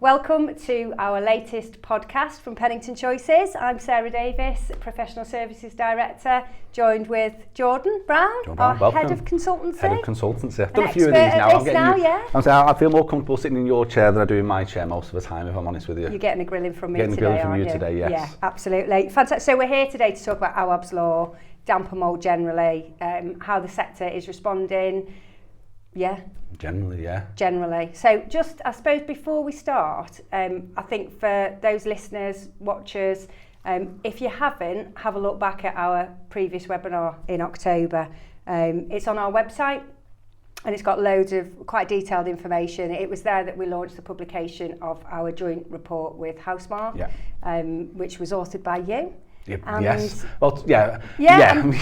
Welcome to our latest podcast from Pennington Choices. I'm Sarah Davies, Professional Services Director, joined with Jordan Brown, our Head of Consultancy. Head of Consultancy. I've done a few of these now. I feel more comfortable sitting in your chair than I do in my chair most of the time, if I'm honest with you. You're getting a grilling from me today, Getting a grilling from aren't you today, yes. Yeah, absolutely. Fantastic. So we're here today to talk about Awaab's law, damper mould generally, how the sector is responding. Yeah. Generally, yeah. Generally. So just, I suppose, before we start, I think for those listeners, watchers, if you haven't, have a look back at our previous webinar in October. It's on our website and it's got loads of quite detailed information. It was there that we launched the publication of our joint report with Housemarque, which was authored by you. Yes. Well, yeah.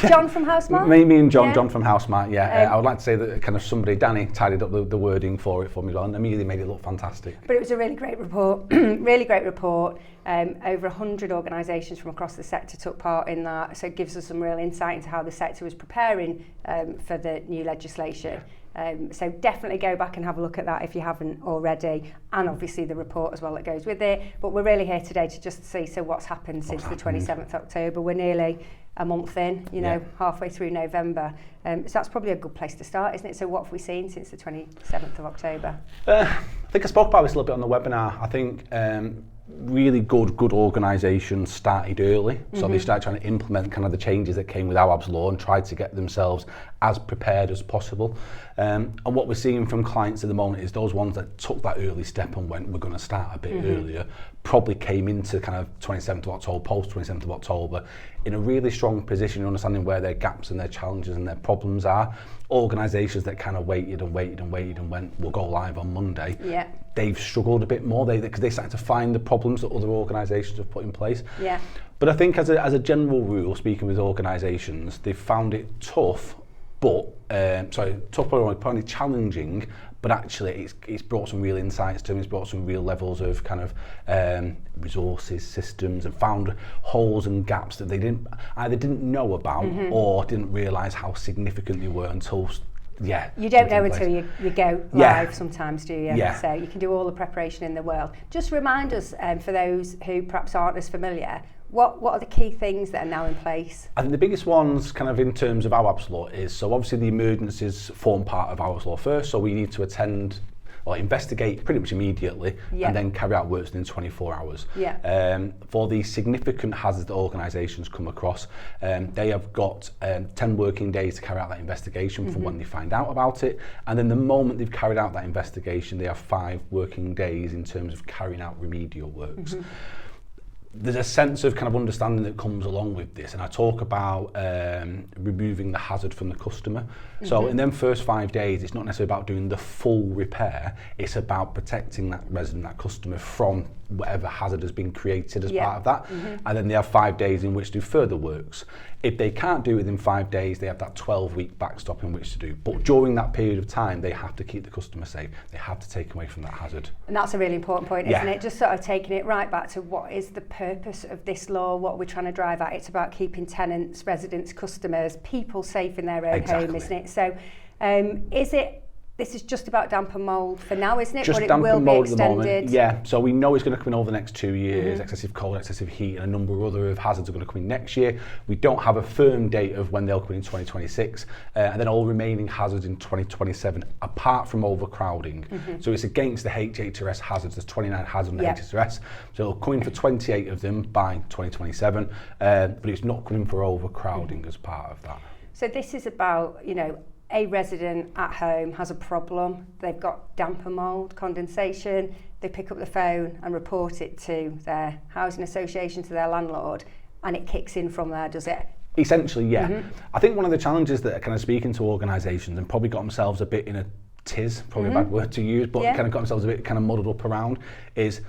John from Housemarque? Me and John from Housemarque, I would like to say that kind of somebody, Danny, tidied up the wording for me as well and immediately made it look fantastic. But it was a really great report, really great report. Over 100 organisations from across the sector took part in that, so it gives us some real insight into how the sector was preparing for the new legislation. So definitely go back and have a look at that if you haven't already, and obviously the report as well that goes with it. But we're really here today to just see what's happened since the 27th October. We're nearly a month in, halfway through November. So that's probably a good place to start, isn't it? So what have we seen since the 27th of October? I think I spoke about this a little bit on the webinar. I think really good organisations started early, so they started trying to implement kind of the changes that came with Awaab's law and tried to get themselves as prepared as possible. And what we're seeing from clients at the moment is those ones that took that early step and went, we're going to start a bit earlier, probably came into kind of 27th of October, post 27th of October, in a really strong position in understanding where their gaps and their challenges and their problems are. Organisations that kind of waited and went, we'll go live on Monday. Yeah. They've struggled a bit more because they started to find the problems that other organisations have put in place. Yeah. But I think as a general rule, speaking with organisations, they've found it tough, but probably challenging, but actually it's brought some real insights to them. It's brought some real levels of kind of resources, systems, and found holes and gaps that they either didn't know about or didn't realise how significant they were until. Yeah. You don't know until you go live sometimes, do you? Yeah. So you can do all the preparation in the world. Just remind us, for those who perhaps aren't as familiar, what are the key things that are now in place? I think the biggest ones kind of in terms of Awaab's law is, so obviously the emergencies form part of Awaab's law first, so we need to investigate pretty much immediately and then carry out works within 24 hours. For the significant hazards that organisations come across, they have got 10 working days to carry out that investigation from when they find out about it, and then the moment they've carried out that investigation, they have 5 working days in terms of carrying out remedial works. There's a sense of kind of understanding that comes along with this, and I talk about removing the hazard from the customer. So in them first 5 days, it's not necessarily about doing the full repair, it's about protecting that resident, that customer, from whatever hazard has been created as part of that. And then they have 5 days in which to do further works. If they can't do it within 5 days, they have that 12-week backstop in which to do. But during that period of time, they have to keep the customer safe. They have to take away from that hazard. And that's a really important point, isn't it? Just sort of taking it right back to what is the purpose of this law, what we're trying to drive at. It's about keeping tenants, residents, customers, people safe in their own home, isn't it? So this is just about damper mould for now, isn't it? Just but it damper will mould be at the moment. extended. Yeah, so we know it's going to come in over the next 2 years. Excessive cold, excessive heat, and a number of other hazards are going to come in next year. We don't have a firm date of when they'll come in 2026, and then all remaining hazards in 2027, apart from overcrowding. So it's against the HHRS hazards. There's 29 hazards on the HHRS, so it'll come in for 28 of them by 2027, but it's not coming for overcrowding as part of that. So this is about, a resident at home has a problem, they've got damper mould, condensation, they pick up the phone and report it to their housing association, to their landlord, and it kicks in from there, does it? Essentially, yeah. I think one of the challenges that are kind of speaking to organisations and probably got themselves a bit in a tiz, probably a bad word to use, but kind of got themselves a bit kind of muddled up around, is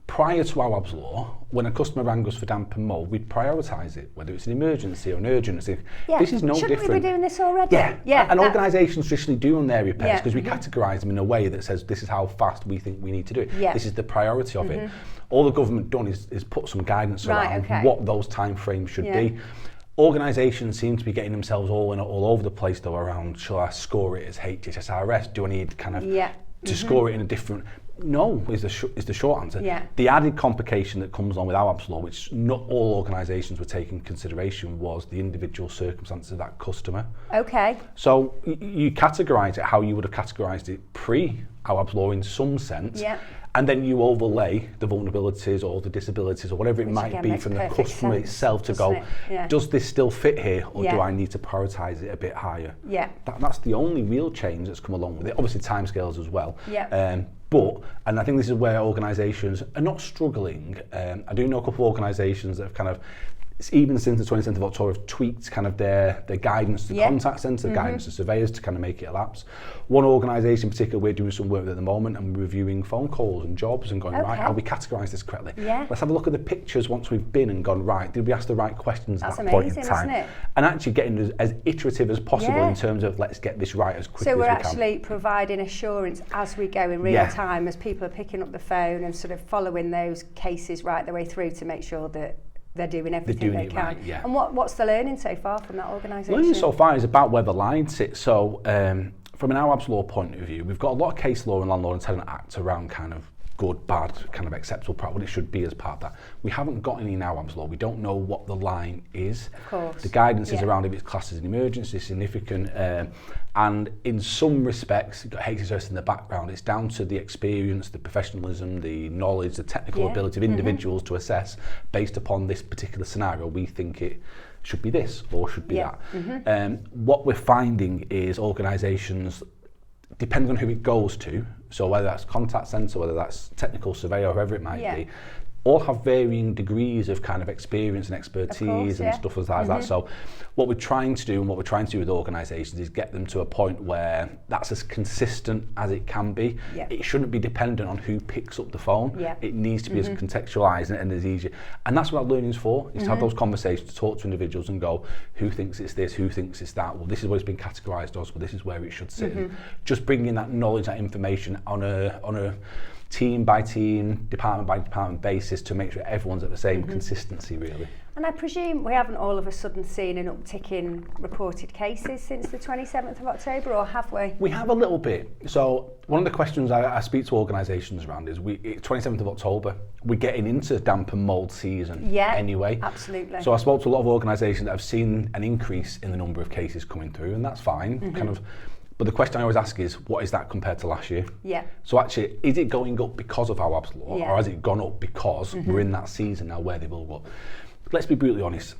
prior to Awaab's law, when a customer rang us for damper mould, we'd prioritise it, whether it's an emergency or an urgency. This is no different. Shouldn't we be doing this already? And organisations traditionally do on their repairs because we categorise them in a way that says this is how fast we think we need to do it. This is the priority of it. All the government done is put some guidance around what those time frames should be. Organisations seem to be getting themselves all over the place though around, shall I score it as HHSRS? Do I need kind of to score it in a different No, is the short answer. Yeah. The added complication that comes on with Awaab's law, which not all organisations were taking into consideration, was the individual circumstances of that customer. Okay. So you categorise it how you would have categorised it pre-Awaab's law in some sense, and then you overlay the vulnerabilities or the disabilities or whatever it might be from the customer itself to go, does this still fit here, or do I need to prioritise it a bit higher? Yeah. That's the only real change that's come along with it. Obviously timescales as well. Yeah. But, and I think this is where organisations are not struggling. I do know a couple of organisations that have kind of, even since the 27th of October, have tweaked kind of their guidance to contact centre, guidance to surveyors to kind of make it elapse. One organisation in particular we're doing some work with at the moment, and we're reviewing phone calls and jobs and going, right, how we categorise this correctly? Let's have a look at the pictures once we've been and gone, right, did we ask the right questions at that point in time? Isn't it? And actually getting as iterative as possible in terms of let's get this right as quickly as we can. So we're actually providing assurance as we go in real time, as people are picking up the phone and sort of following those cases right the way through to make sure that they're doing everything they can. Right, And what's the learning so far from that organisation? Learning so far is about where the line sits. So from an Awaab's law point of view, we've got a lot of case law and Landlord and Tenant Act around kind of good, bad, kind of acceptable, what it should be as part of that. We haven't got any in Awaab's law. We don't know what the line is. Of course. The guidance is around if it's classed as an emergency, significant, and in some respects, you've got HSS in the background, it's down to the experience, the professionalism, the knowledge, the technical ability of individuals to assess based upon this particular scenario. We think it should be this or should be that. What we're finding is organisations, depending on who it goes to, so whether that's contact centre, whether that's technical surveyor, whoever it might be, all have varying degrees of kind of experience and expertise and stuff as that. So what we're trying to do with organisations is get them to a point where that's as consistent as it can be. It shouldn't be dependent on who picks up the phone. It needs to be as contextualised and as easy. And that's what learning's for, is to have those conversations, to talk to individuals and go, who thinks it's this, who thinks it's that? Well, this is what it's been categorised as, but this is where it should sit. And just bringing that knowledge, that information on a team by team, department by department basis to make sure everyone's at the same consistency, really. And I presume we haven't all of a sudden seen an uptick in reported cases since the 27th of October, or have we? We have a little bit. So one of the questions I speak to organisations around is, 27th of October, we're getting into damp and mould season anyway. Absolutely. So I spoke to a lot of organisations that have seen an increase in the number of cases coming through, and that's fine. But the question I always ask is, what is that compared to last year? So actually, is it going up because of Awaab's law, or has it gone up because we're in that season now where they will go? Let's be brutally honest.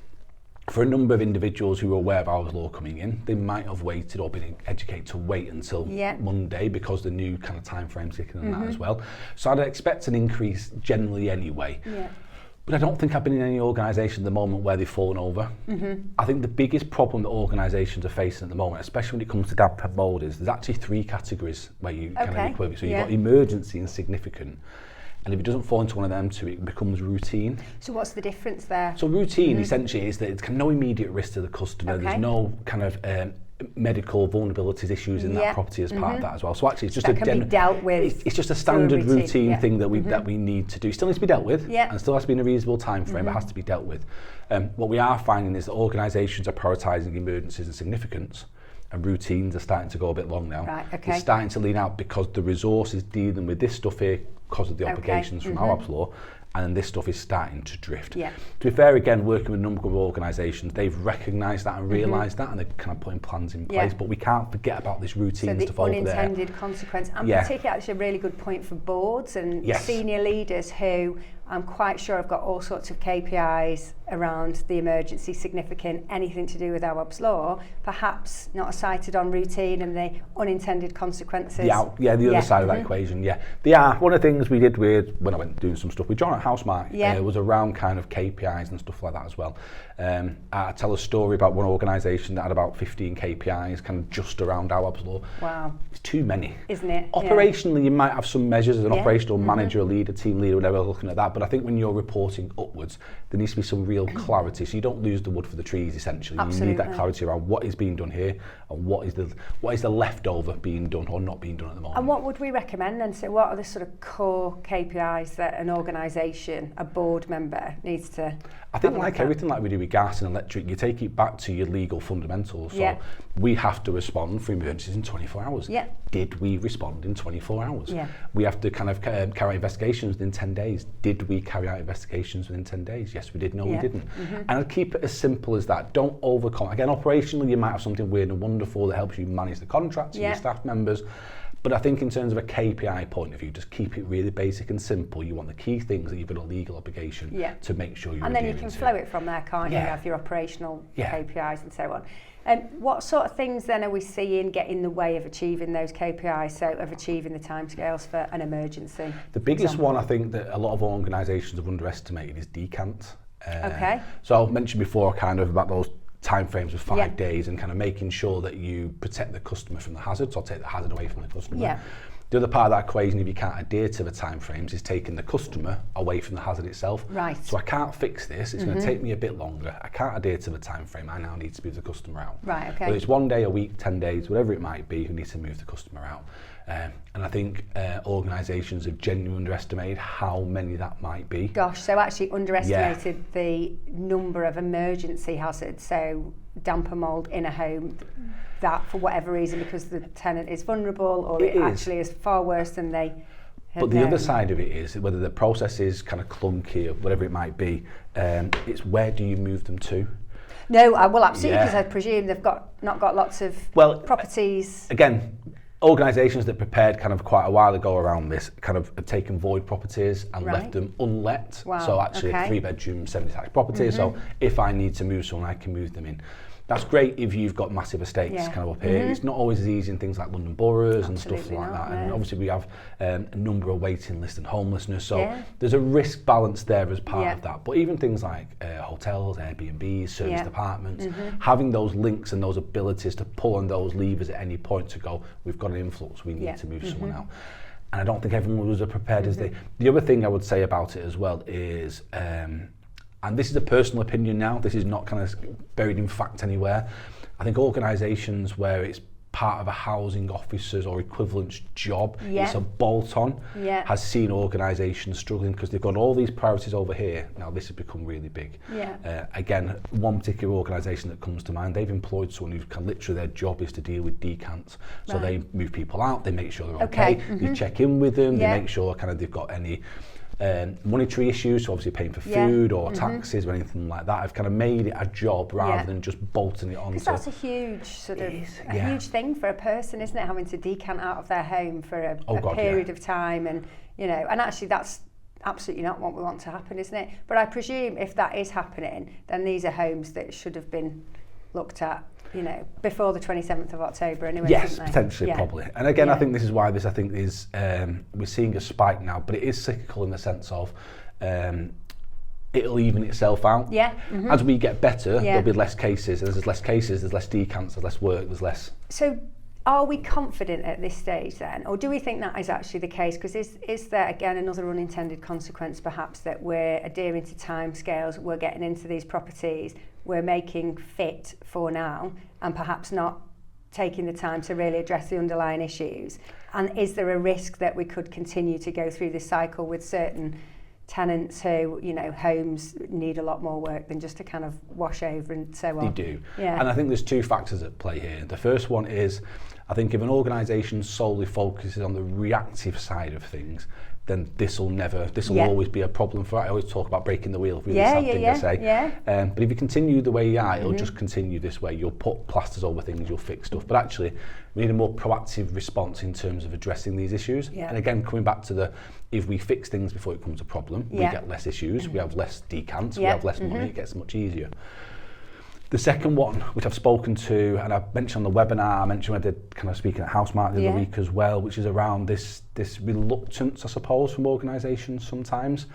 For a number of individuals who are aware of Awaab's law coming in, they might have waited or been educated to wait until Monday because the new kind of time frame's kicking in that as well. So I'd expect an increase generally anyway. But I don't think I've been in any organisation at the moment where they've fallen over. I think the biggest problem that organisations are facing at the moment, especially when it comes to damp and mould, is there's actually three categories where you kind of equate. So you've got emergency and significant. And if it doesn't fall into one of them two, it becomes routine. So what's the difference there? So routine essentially is that it's no immediate risk to the customer. There's no kind of medical vulnerabilities issues in that property as part of that as well. So actually it's just that can be dealt with. It's just a standard routine thing that we need to do. It still needs to be dealt with and still has to be in a reasonable time frame, but it has to be dealt with. What we are finding is that organisations are prioritising emergencies and significance, and routines are starting to go a bit long now. It's starting to lean out because the resource is dealing with this stuff here because of the obligations from Awaab's law, and this stuff is starting to drift. To be fair, again, working with a number of organisations, they've recognised that and realised that, and they're kind of putting plans in place, but we can't forget about this routine stuff over there. So the unintended consequence, and particularly actually a really good point for boards and senior leaders who I'm quite sure have got all sorts of KPIs around the emergency, significant, anything to do with Awaab's law, perhaps not cited on routine and the unintended consequences. The other side of that equation, They are. One of the things we did when I went doing some stuff with John at Housemark was around kind of KPIs and stuff like that as well. I tell a story about one organisation that had about 15 KPIs kind of just around Awaab's law. Wow. It's too many. Isn't it? Operationally, you might have some measures as an operational manager, leader, team leader, whatever, looking at that, but I think when you're reporting upwards, there needs to be some real real clarity, so you don't lose the wood for the trees. Essentially, Absolutely. you need that clarity around what is being done here and what is the leftover being done or not being done at the moment. And what would we recommend then? So what are the sort of core KPIs that an organisation, a board member needs to? I think like everything like we do with gas and electric, you take it back to your legal fundamentals. So Yeah. we have to respond for emergencies in 24 hours. Yeah. Did we respond in 24 hours? Yeah. We have to kind of carry out investigations within 10 days. Did we carry out investigations within 10 days? Yes, we did. No, we didn't. And I'd keep it as simple as that. Don't overcome. Again, operationally, you might have something weird and wonderful that helps you manage the contracts and your staff members. But I think in terms of a KPI point of view, just keep it really basic and simple. You want the key things that you've got a legal obligation to make sure you're And then you can flow it from there, can't you? You have your operational KPIs and so on. What sort of things then are we seeing get in the way of achieving those KPIs, so of achieving the timescales for an emergency? The biggest one I think that a lot of organisations have underestimated is decant. Okay. So I mentioned before kind of about those timeframes of 5 days and kind of making sure that you protect the customer from the hazards or take the hazard away from the customer. Yeah. The other part of that equation, if you can't adhere to the timeframes, is taking the customer away from the hazard itself. Right. So I can't fix this, it's going to take me a bit longer. I can't adhere to the timeframe, I now need to move the customer out. Right, okay. Whether it's 1 day, a week, 10 days, whatever it might be, we need to move the customer out. And I think organisations have genuinely underestimated how many that might be. Gosh, so actually underestimated the number of emergency hazards, so damper mould in a home, that for whatever reason, because the tenant is vulnerable or it actually is far worse than they had But the known. other side of it is, whether the process is kind of clunky or whatever it might be, it's where do you move them to? No, well, absolutely, because I presume they've not got lots of properties. Again, organisations that prepared kind of quite a while ago around this kind of have taken void properties and left them unlet. Wow, so actually a 3-bedroom, semi-detached property. So if I need to move someone, I can move them in. That's great if you've got massive estates kind of up here. It's not always as easy in things like London boroughs and stuff like that. And obviously we have a number of waiting lists and homelessness. So there's a risk balance there as part of that. But even things like hotels, Airbnbs, service departments, having those links and those abilities to pull on those levers at any point to go, we've got an influx, we need to move someone out. And I don't think everyone was as prepared as they. The other thing I would say about it as well is, and this is a personal opinion now, this is not kind of buried in fact anywhere. I think organisations where it's part of a housing officer's or equivalent job, it's a bolt-on, has seen organisations struggling because they've got all these priorities over here. Now this has become really big. Again, one particular organisation that comes to mind, they've employed someone who can literally, their job is to deal with decants. So they move people out, they make sure they're okay. They check in with them, they make sure kind of they've got any monetary issues, so obviously paying for food or taxes or anything like that. I've kind of made it a job rather than just bolting it on. Because that's a huge huge thing for a person, isn't it? Having to decant out of their home for a period of time, and and actually that's absolutely not what we want to happen, isn't it? But I presume if that is happening, then these are homes that should have been looked at, before the 27th of October anyway. Yes, potentially, probably. And again, I think this is why this, I think, is, we're seeing a spike now, but it is cyclical in the sense of it'll even itself out. As we get better, there'll be less cases. As there's less cases, there's less decants, there's less work, there's less. So are we confident at this stage then, or do we think that is actually the case? Because is there, again, another unintended consequence perhaps, that we're adhering to timescales, we're getting into these properties, we're making fit for now, and perhaps not taking the time to really address the underlying issues? And is there a risk that we could continue to go through this cycle with certain tenants who, homes need a lot more work than just to kind of wash over and so on? They do. And I think there's two factors at play here. The first one is, I think if an organisation solely focuses on the reactive side of things, then this will always be a problem for it. I always talk about breaking the wheel, really sad thing to say. But if you continue the way you are, it'll just continue this way. You'll put plasters over things, you'll fix stuff. But actually, we need a more proactive response in terms of addressing these issues. And again, coming back to if we fix things before it becomes a problem, we get less issues, we have less decants, we have less money, it gets much easier. The second one, which I've spoken to, and I mentioned on the webinar, I mentioned when I did kind of speaking at Housemark the other week as well, which is around this reluctance, I suppose, from organisations sometimes.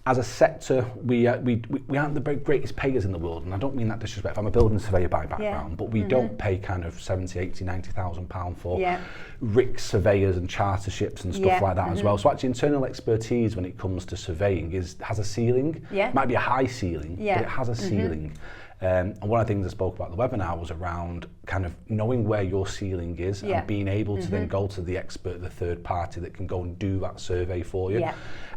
as a sector, we aren't the greatest payers in the world, and I don't mean that disrespectful. I'm a building surveyor by background, but we don't pay kind of 70, 80, 90,000 pound for RIC surveyors and charterships and stuff like that as well. So actually internal expertise when it comes to surveying has a ceiling. It might be a high ceiling, but it has a ceiling. And one of the things I spoke about at the webinar was around kind of knowing where your ceiling is and being able to then go to the expert, the third party that can go and do that survey for you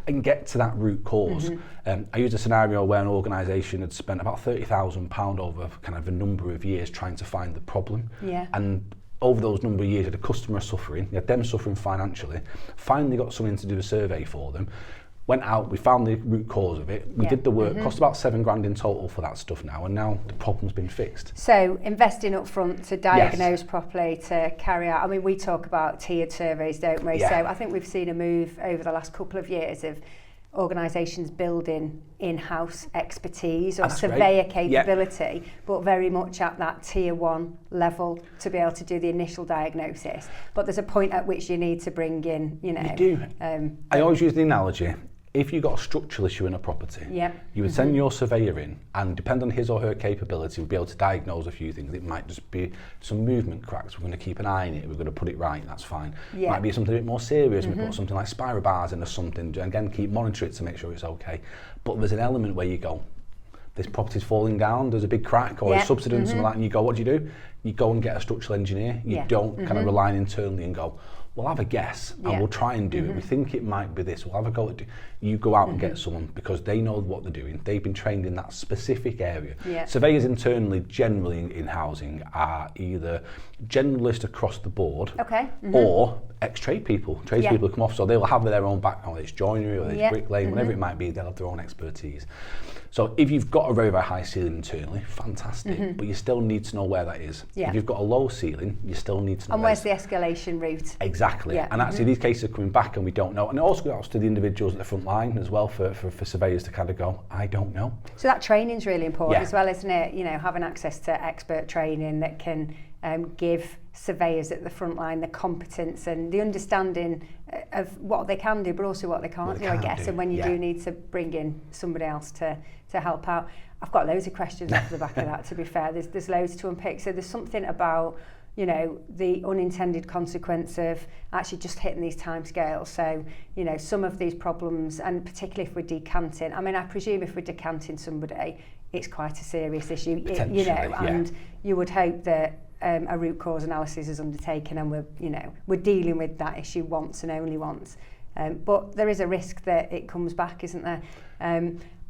and get to that root cause. I used a scenario where an organisation had spent about £30,000 over kind of a number of years trying to find the problem. And over those number of years, you had a customer suffering, you had them suffering financially, finally got someone to do a survey for them. Went out, we found the root cause of it, we did the work, cost about £7,000 in total for that stuff now, and now the problem's been fixed. So investing up front to diagnose properly, to carry out, I mean, we talk about tiered surveys, don't we? So I think we've seen a move over the last couple of years of organisations building in-house expertise or surveyor capability, but very much at that tier 1 level to be able to do the initial diagnosis. But there's a point at which you need to bring in, you know. You do. I always use the analogy. If you got a structural issue in a property, you would send your surveyor in, and depending on his or her capability, we'd be able to diagnose a few things. It might just be some movement cracks. We're going to keep an eye on it. We're going to put it right. That's fine. It might be something a bit more serious. We put something like spiral bars in or something. And again, keep monitor it to make sure it's okay. But there's an element where you go, this property's falling down. There's a big crack or a subsidence and that, and you go, what do? You go and get a structural engineer. You don't kind of rely internally and go, we'll have a guess and we'll try and do it. We think it might be this. We'll have a go at it. You go out and get someone because they know what they're doing. They've been trained in that specific area. Surveyors internally, generally in housing, are either generalist across the board or ex-trade people. Tradespeople come off, so they'll have their own background. It's joinery or it's bricklaying, whatever it might be, they'll have their own expertise. So if you've got a very, very high ceiling internally, fantastic, but you still need to know where that is. If you've got a low ceiling, you still need to know. And where's the escalation route? Exactly. And actually these cases are coming back and we don't know. And it also goes to the individuals at the front line as well for surveyors to kind of go, I don't know. So that training's really important as well, isn't it? You know, having access to expert training that can give surveyors at the front line the competence and the understanding of what they can do, but also what they can't do, I guess. And when you do need to bring in somebody else to help out. I've got loads of questions off the back of that, to be fair. There's loads to unpick. So there's something about, you know, the unintended consequence of actually just hitting these timescales. So, you know, some of these problems, and particularly if we're decanting, I mean, I presume if we're decanting somebody, it's quite a serious issue, you know, and you would hope that a root cause analysis is undertaken and we're dealing with that issue once and only once. But there is a risk that it comes back, isn't there?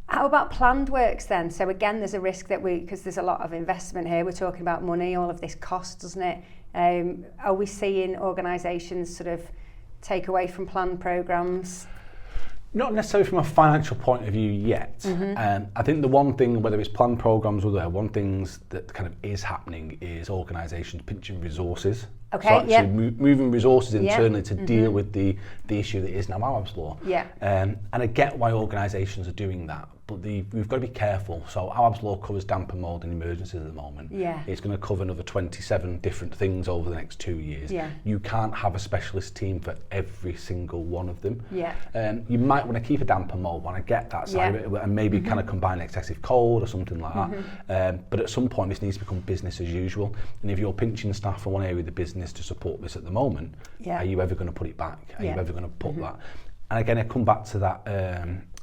How about planned works then? So again, there's a risk that because there's a lot of investment here, we're talking about money, all of this cost, doesn't it? Are we seeing organisations sort of take away from planned programmes? Not necessarily from a financial point of view yet. I think the one thing, whether it's planned programmes or there, one thing that kind of is happening is organisations pinching resources. So actually moving resources internally to deal with the issue that is now Awaab's law. And I get why organisations are doing that, but we've got to be careful. So Awaab's law covers damp and mould and emergencies at the moment. It's going to cover another 27 different things over the next 2 years. You can't have a specialist team for every single one of them. You might want to keep a damp and mould one, I get that side of it, and maybe kind of combine excessive cold or something like that. But at some point this needs to become business as usual. And if you're pinching staff from one area of the business to support this at the moment, are you ever going to put it back? Are you ever going to put that? And again, I come back to that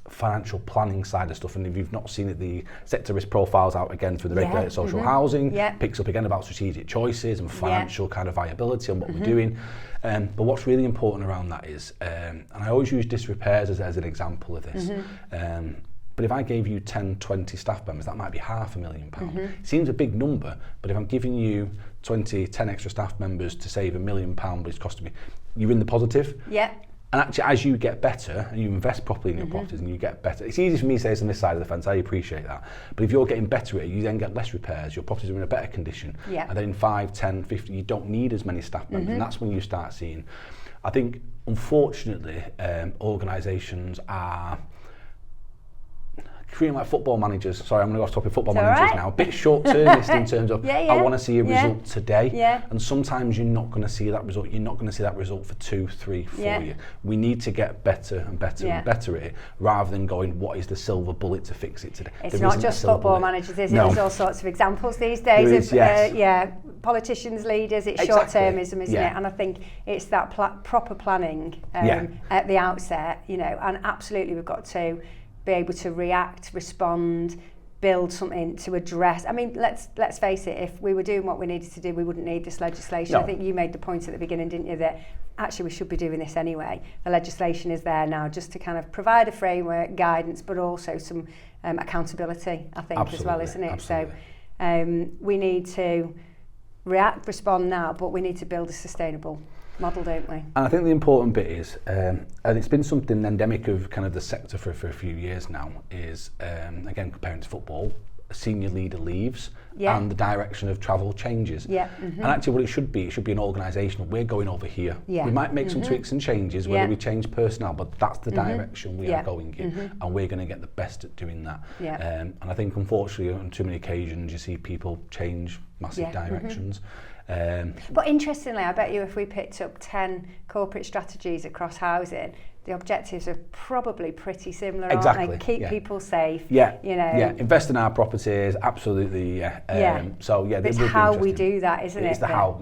financial planning side of stuff, and if you've not seen it, the sector risk profiles out again through the regulated social housing, picks up again about strategic choices and financial kind of viability on what we're doing. But what's really important around that is, and I always use disrepairs as an example of this, but if I gave you 10, 20 staff members, that might be £500,000. It seems a big number, but if I'm giving you 10 extra staff members to save £1 million, but it's costing me, you're in the positive. And actually, as you get better and you invest properly in your properties and you get better, it's easy for me to say this on this side of the fence, I appreciate that. But if you're getting better at it, you then get less repairs, your properties are in a better condition. And then in 5, 10, 50, you don't need as many staff members. And that's when you start seeing, I think, unfortunately, organisations are, treating like football managers. Sorry, I'm going to go off topic football managers now. A bit short-termist in terms of, I want to see a result today. And sometimes you're not going to see that result. You're not going to see that result for 2, 3, 4 years. We need to get better and better and better at it, rather than going, what is the silver bullet to fix it today? It's not just football managers, is it? There's all sorts of examples these days politicians, leaders. It's short-termism, isn't it? And I think it's that proper planning at the outset, you know, and absolutely we've got to be able to react, respond, build something to address. I mean, let's face it, if we were doing what we needed to do, we wouldn't need this legislation. I think you made the point at the beginning, didn't you, that actually we should be doing this anyway. The legislation is there now just to kind of provide a framework, guidance, but also some accountability, I think, as well, isn't it? Absolutely. So we need to react, respond now, but we need to build a sustainable model, don't we? And I think the important bit is, and it's been something endemic of kind of the sector for a few years now, is, again, comparing to football, a senior leader leaves and the direction of travel changes. And actually what it should be an organisation. We're going over here. We might make some tweaks and changes, whether we change personnel, but that's the direction we are going in, and we're going to get the best at doing that. And I think, unfortunately, on too many occasions, you see people change massive directions. But interestingly, I bet you if we picked up 10 corporate strategies across housing, the objectives are probably pretty similar, aren't they? Keep people safe, you know. Invest in our properties, absolutely, So, it's how we do that, isn't it? It's the how,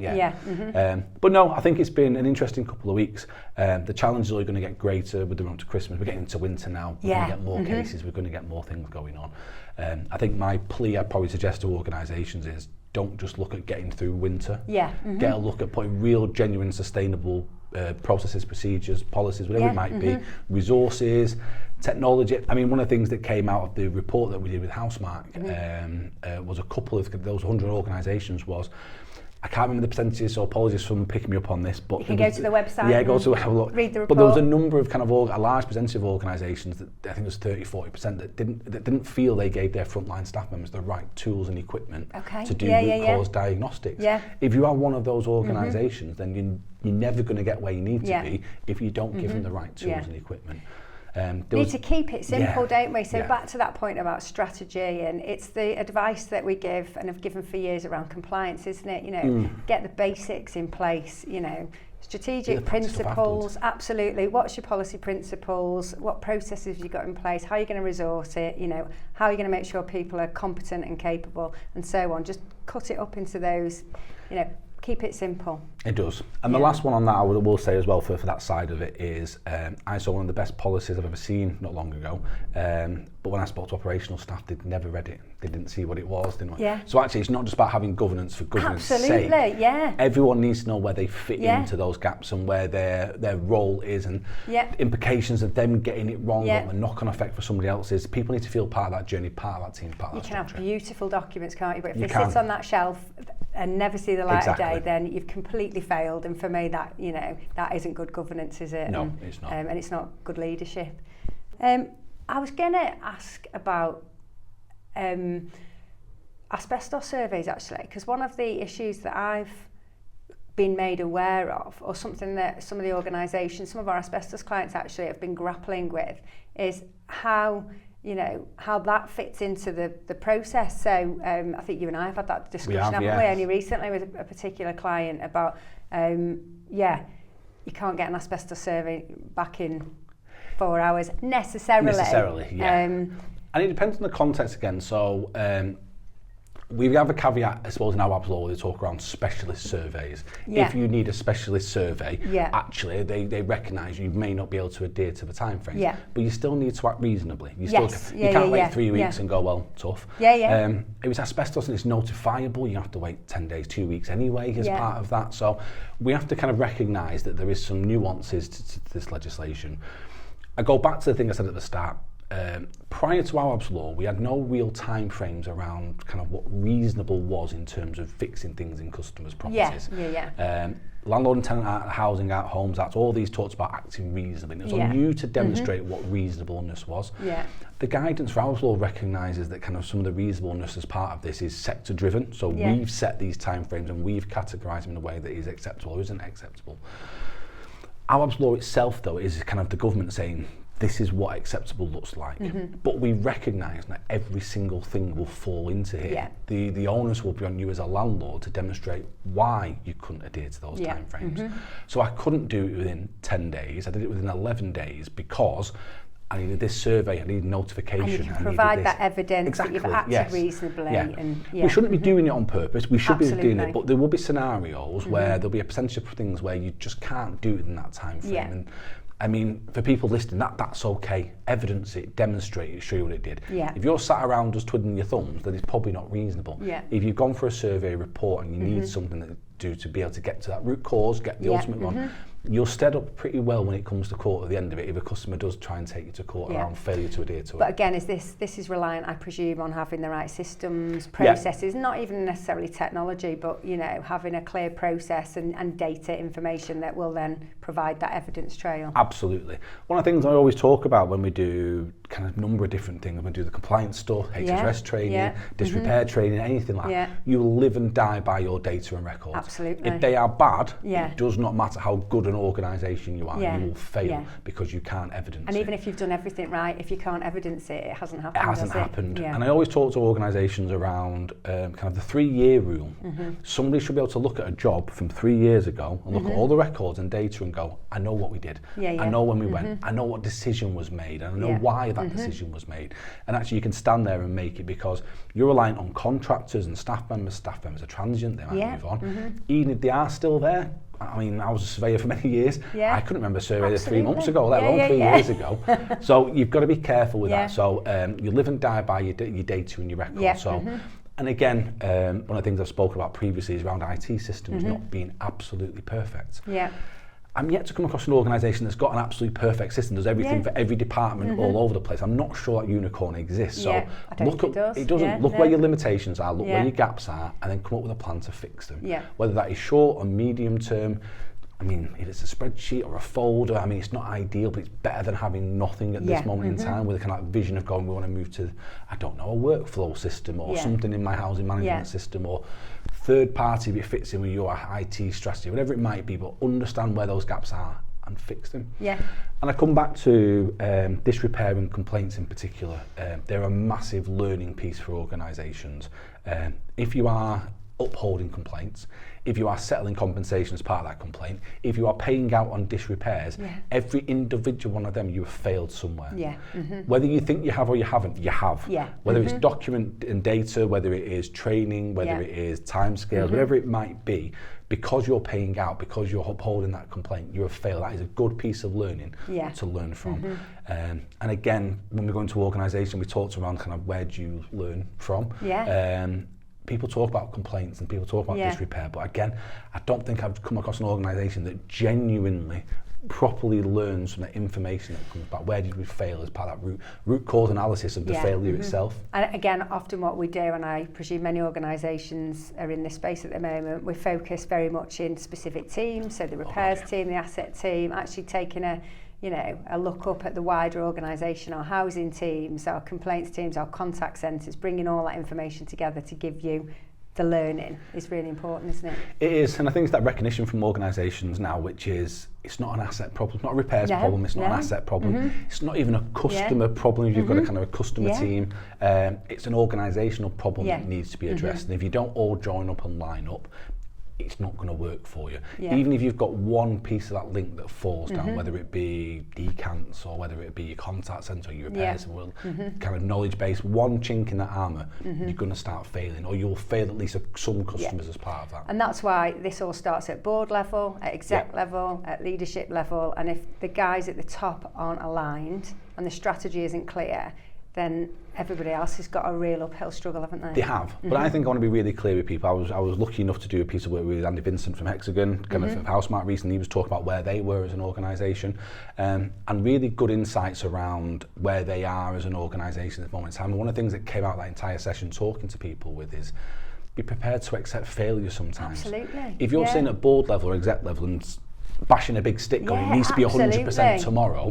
but no, I think it's been an interesting couple of weeks. The challenges are going to get greater with the run to Christmas. We're getting into winter now. We're going to get more cases. We're going to get more things going on. I think my plea I'd probably suggest to organisations is, don't just look at getting through winter. Get a look at putting real, genuine, sustainable processes, procedures, policies, whatever it might be, resources, technology. I mean, one of the things that came out of the report that we did with Housemark was a couple of those 100 organisations was, I can't remember the percentages, so apologies for picking me up on this. But you can go to the website. Go to have a look. Read the report. But there was a number of kind of a large percentage of organisations that I think it was 30-40% that didn't feel they gave their frontline staff members the right tools and equipment to do root cause diagnostics. If you are one of those organisations, then you're never going to get where you need to be if you don't give them the right tools and equipment. Need to keep it simple, don't we? So back to that point about strategy, and it's the advice that we give and have given for years around compliance, isn't it? You know, get the basics in place, you know, strategic principles, absolutely. What's your policy principles? What processes have you got in place? How are you going to resource it? You know, how are you going to make sure people are competent and capable, and so on? Just cut it up into those, you know, keep it simple. It does. And the last one on that I will say as well for that side of it is I saw one of the best policies I've ever seen not long ago. But when I spoke to operational staff, they'd never read it. They didn't see what it was. So actually it's not just about having governance for governance sake. Everyone needs to know where they fit into those gaps and where their role is, and implications of them getting it wrong, what the knock-on effect for somebody else is. People need to feel part of that journey, part of that team, part of that structure. You can have beautiful documents, can't you? But if they sit on that shelf and never see the light of day, then you've completely failed. And for me, that, you know, that isn't good governance, is it? No, it's not. And it's not good leadership. I was going to ask about asbestos surveys, actually, because one of the issues that I've been made aware of, or something that some of the organisations, some of our asbestos clients actually have been grappling with, is how, you know, how that fits into the process. So I think you and I have had that discussion, haven't we, only recently with a particular client about, you can't get an asbestos survey back in 4 hours necessarily. And it depends on the context again. So we have a caveat, I suppose, in Awaab's law where they talk around specialist surveys. If you need a specialist survey, actually they recognise you may not be able to adhere to the time frames, but you still need to act reasonably. You can't wait 3 weeks and go, well, tough. If it's asbestos and it's notifiable, you have to wait 10 days, 2 weeks anyway as part of that. So we have to kind of recognise that there is some nuances to this legislation. I go back to the thing I said at the start. Prior to Awaab's law, we had no real time frames around kind of what reasonable was in terms of fixing things in customers' properties. Landlord and Tenant Act, Housing Act, Homes Act, all these talks about acting reasonably. And it was on you to demonstrate what reasonableness was. The guidance for Awaab's law recognises that kind of some of the reasonableness as part of this is sector driven. So we've set these time frames and we've categorised them in a way that is acceptable or isn't acceptable. Awaab's law itself, though, is kind of the government saying, this is what acceptable looks like. But we recognise that every single thing will fall into here. The onus will be on you as a landlord to demonstrate why you couldn't adhere to those time frames. So I couldn't do it within 10 days. I did it within 11 days because I needed this survey, I needed notification. And you can provide that evidence that you've acted reasonably. And, we shouldn't be doing it on purpose, we should be doing it, but there will be scenarios where there'll be a percentage of things where you just can't do it in that time frame. And I mean, for people listening, that's okay. Evidence it, demonstrate it, show you what it did. If you're sat around just twiddling your thumbs, then it's probably not reasonable. If you've gone for a survey report and you need something to do to be able to get to that root cause, get the ultimate one, you'll stead up pretty well when it comes to court at the end of it if a customer does try and take you to court around failure to adhere to it. But again, this is reliant, I presume, on having the right systems, processes, not even necessarily technology, but having a clear process and data information that will then provide that evidence trail. Absolutely. One of the things I always talk about when we do kind of number of different things, when we do the compliance stuff, HSRS training, disrepair training, anything like that, you will live and die by your data and records. Absolutely. If they are bad, it does not matter how good an organisation you are, you will fail because you can't evidence it. And even if you've done everything right, if you can't evidence it, it hasn't happened. It hasn't happened. And I always talk to organisations around kind of the 3-year rule. Somebody should be able to look at a job from 3 years ago and look at all the records and data and go, I know what we did. I know when we went. I know what decision was made. And I know why that decision was made. And actually you can stand there and make it because you're reliant on contractors and staff members. Staff members are transient, they might move on. Even if they are still there, I mean, I was a surveyor for many years. I couldn't remember a survey 3 months ago, let alone 3 years ago. So you've got to be careful with that. So you live and die by your data and your records. And again, one of the things I've spoken about previously is around IT systems not being absolutely perfect. I'm yet to come across an organisation that's got an absolutely perfect system, does everything for every department all over the place. I'm not sure that unicorn exists. So look at it doesn't. Look where your limitations are, look where your gaps are, and then come up with a plan to fix them. Whether that is short or medium term. I mean, if it's a spreadsheet or a folder, I mean, it's not ideal, but it's better than having nothing at this moment in time with a kind of vision of going, we want to move to, I don't know, a workflow system or something in my housing management system or third party if it fits in with your IT strategy, whatever it might be, but understand where those gaps are and fix them. And I come back to disrepair and complaints in particular. They're a massive learning piece for organisations. If you are upholding complaints, if you are settling compensation as part of that complaint, if you are paying out on disrepairs, every individual one of them you have failed somewhere. Whether you think you have or you haven't, you have. Whether it's document and data, whether it is training, whether it is timescales, whatever it might be, because you're paying out, because you're upholding that complaint, you have failed. That is a good piece of learning to learn from. And again, when we go into organisation, we talked around kind of where do you learn from. People talk about complaints and people talk about disrepair, but again, I don't think I've come across an organisation that genuinely properly learns from the information that comes back. Where did we fail as part of that root cause analysis of the failure itself? And again, often what we do, and I presume many organisations are in this space at the moment, we focus very much in specific teams, so the repairs team, the asset team, actually taking a look up at the wider organisation, our housing teams, our complaints teams, our contact centres, bringing all that information together to give you the learning is really important, isn't it? It is, and I think it's that recognition from organisations now, which is it's not an asset problem, it's not a repairs problem, it's not an asset problem, it's not even a customer problem if you've got a kind of a customer team. It's an organisational problem that needs to be addressed, and if you don't all join up and line up, it's not going to work for you. Even if you've got one piece of that link that falls down, whether it be decants or whether it be your contact centre or your repairs kind of knowledge base, one chink in that armour, you're going to start failing, or you'll fail at least some customers as part of that. And that's why this all starts at board level, at exec level, at leadership level, and if the guys at the top aren't aligned and the strategy isn't clear, then everybody else has got a real uphill struggle, haven't they? They have, but I think I want to be really clear with people. I was lucky enough to do a piece of work with Andy Vincent from Hexagon, kind of Housemart recently. He was talking about where they were as an organisation, and really good insights around where they are as an organisation at the moment in time. And one of the things that came out of that entire session talking to people with is be prepared to accept failure sometimes. Absolutely. If you're sitting at board level or exec level and bashing a big stick going, it needs to be 100% tomorrow,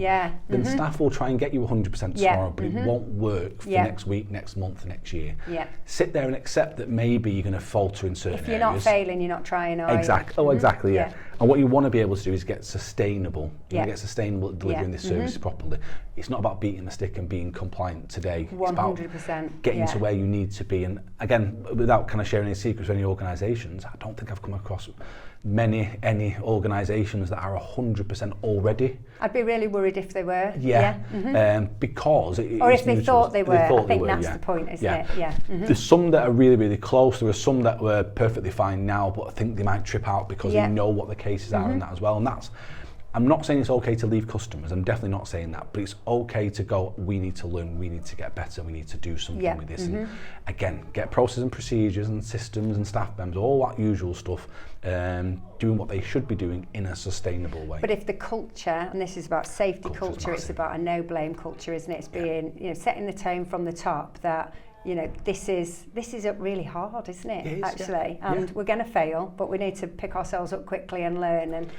then staff will try and get you 100% tomorrow, but it won't work for next week, next month, next year. Sit there and accept that maybe you're going to falter in certain areas. If you're not failing, you're not trying, are you? Exactly. Exactly. And what you want to be able to do is get sustainable. You want to get sustainable at delivering this service properly. It's not about beating the stick and being compliant today. 100%. It's about getting to where you need to be. And again, without kind of sharing any secrets with any organisations, I don't think I've come across any organisations that are 100% already. I'd be really worried if they were. Because or if they thought they were. I think that's the point, isn't it? Yeah. There's some that are really, really close. There are some that were perfectly fine now, but I think they might trip out because they know what the cases are and that as well. And that's, I'm not saying it's okay to leave customers. I'm definitely not saying that, but it's okay to go, we need to learn, we need to get better, we need to do something with this. And again, get processes and procedures and systems and staff members, all that usual stuff, doing what they should be doing in a sustainable way. But if the culture, and this is about safety culture, it's about a no blame culture, isn't it? It's being, setting the tone from the top that, this is really hard, isn't it? It is, actually, and we're going to fail, but we need to pick ourselves up quickly and learn. And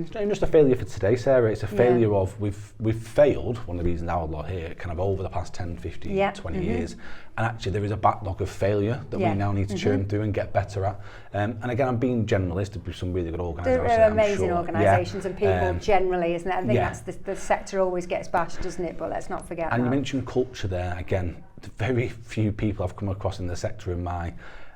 it's not even just a failure for today, Sarah. It's a failure of we've failed. One of the reasons our lot here, kind of over the past 10, 15, 20 years, and actually there is a backlog of failure that we now need to churn through and get better at. And again, I'm being generalist with some really good organisations. There are amazing organisations and people generally, isn't it? I think that's the sector always gets bashed, doesn't it? But let's not forget. And that. You mentioned culture there again. Very few people I've come across in the sector in my,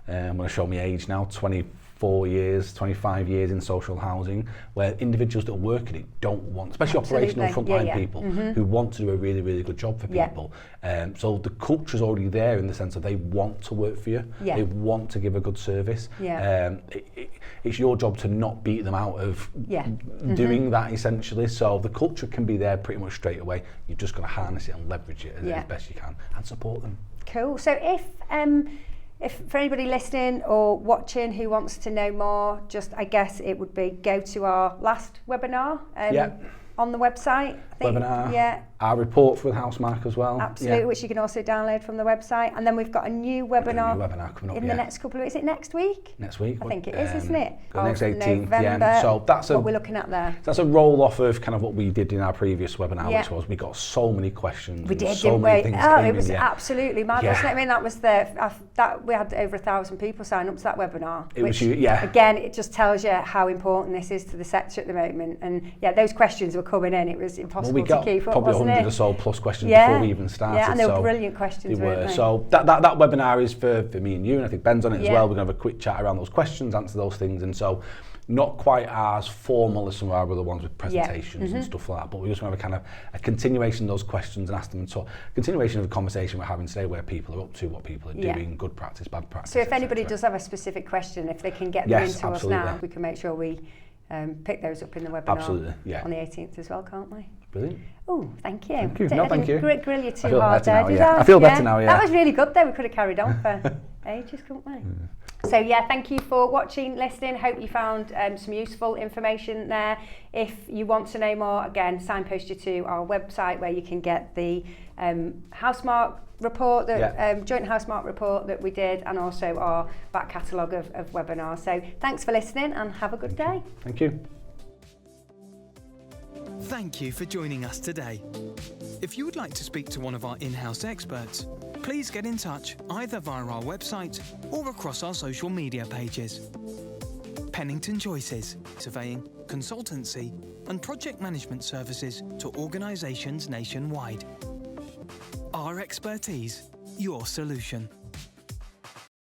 I'm going to show my age now, 24 years, 25 years in social housing, where individuals that work in it don't want, especially operational frontline people, who want to do a really, really good job for people. So the culture's already there in the sense that they want to work for you, they want to give a good service. It's your job to not beat them out of doing that, essentially. So the culture can be there pretty much straight away. You've just got to harness it and leverage it as best you can and support them. Cool. So if for anybody listening or watching who wants to know more, just I guess it would be go to our last webinar on the website. I think. Webinar. Our report for the Housemark as well. Absolutely, which you can also download from the website. And then we've got a new webinar, coming up in the next couple of weeks. Is it next week? Next week. I think it is, isn't it? The next 18th. So that's what we're looking at there. That's a roll off of kind of what we did in our previous webinar, which was we got so many questions. We did, so didn't many we? things Oh, came it was in, absolutely mad, wasn't it? I mean, that was that we had over 1,000 people sign up to that webinar. It was again, it just tells you how important this is to the sector at the moment. And those questions were coming in. It was impossible to keep up, probably 100 or so plus questions before we even started. Yeah, and they were brilliant questions, weren't they? So that webinar is for me and you, and I think Ben's on it as well. We're going to have a quick chat around those questions, answer those things, and so not quite as formal as some of our other ones with presentations and stuff like that, but we just want to have a kind of a continuation of those questions and ask them, and so continuation of the conversation we're having today, where people are up to, what people are doing, good practice, bad practice. So if anybody does have a specific question, if they can get them into us now, we can make sure we pick those up in the webinar on the 18th as well, can't we? Brilliant. Oh, thank you. Thank you. No, thank you. Grill you too hard there, did I feel better now, That was really good though. We could have carried on for ages, couldn't we? So thank you for watching, listening. Hope you found some useful information there. If you want to know more, again, signpost you to our website where you can get the Housemark report, the joint Housemark report that we did, and also our back catalogue of webinars. So thanks for listening and have a good day. Thank you. Thank you for joining us today. If you would like to speak to one of our in-house experts, please get in touch either via our website or across our social media pages. Pennington Choices, surveying, consultancy and project management services to organisations nationwide. Our expertise, your solution.